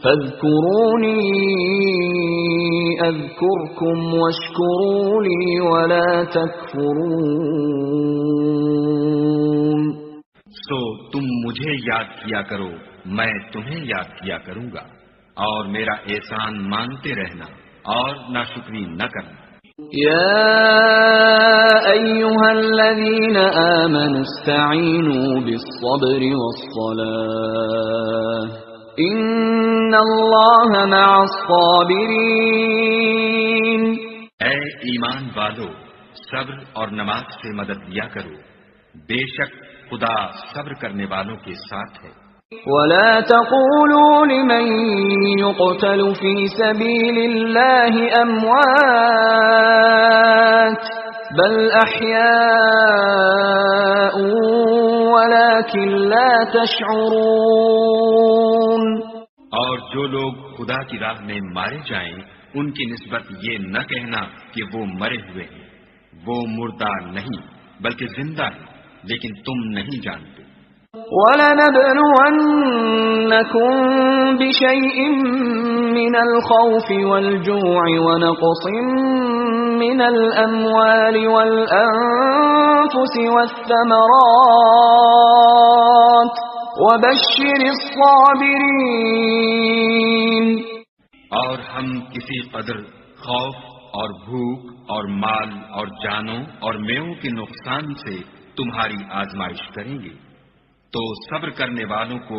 فاذکرونی اذکرکم واشکروا لی ولا تکفرون. سو تم مجھے یاد کیا کرو، میں تمہیں یاد کیا کروں گا، اور میرا احسان مانتے رہنا اور ناشکری نہ کرنا. یا ایھا الذین آمنوا استعینوا بالصبر والصلاة ان اللہ مع الصابرین. اے ایمان والو، صبر اور نماز سے مدد لیا کرو، بے شک خدا صبر کرنے والوں کے ساتھ ہے. ولا تقولوا لمن يقتل في سبيل الله اموات بل احياء ولكن لا تشعرون. اور جو لوگ خدا کی راہ میں مارے جائیں ان کی نسبت یہ نہ کہنا کہ وہ مرے ہوئے ہیں، وہ مردہ نہیں بلکہ زندہ ہیں، لیکن تم نہیں جانتے. وَلَنَبْلُوَنَّكُمْ بِشَيْءٍ مِّنَ الْخَوْفِ وَالْجُوعِ وَنَقْصٍ مِّنَ الْأَمْوَالِ وَالْأَنفُسِ وَالثَّمَرَاتِ وَبَشِّرِ الصَّابِرِينَ. اور ہم کسی قدر خوف اور بھوک اور مال اور جانوں اور میووں کے نقصان سے تمہاری آزمائش کریں گے، تو صبر کرنے والوں کو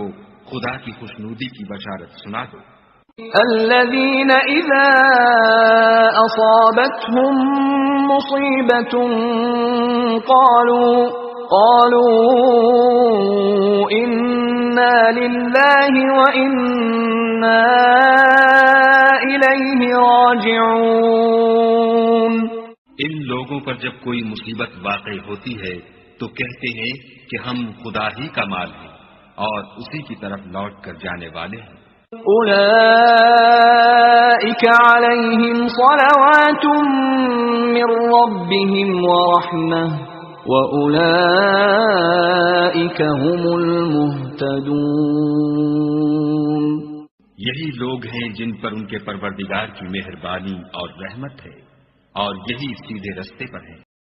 خدا کی خوشنودی کی بشارت سنا دو. الذين إذا أصابتهم مصيبة قالوا إنا لله وإنا إليه راجعون. ان لوگوں پر جب کوئی مصیبت واقع ہوتی ہے تو کہتے ہیں کہ ہم خدا ہی کا مال ہیں اور اسی کی طرف لوٹ کر جانے والے ہیں. اولئک علیہم صلوات من ربهم ورحمہ واولئک هم المہتدون. یہی لوگ ہیں جن پر ان کے پروردگار کی مہربانی اور رحمت ہے، اور یہی سیدھے رستے پر ہیں.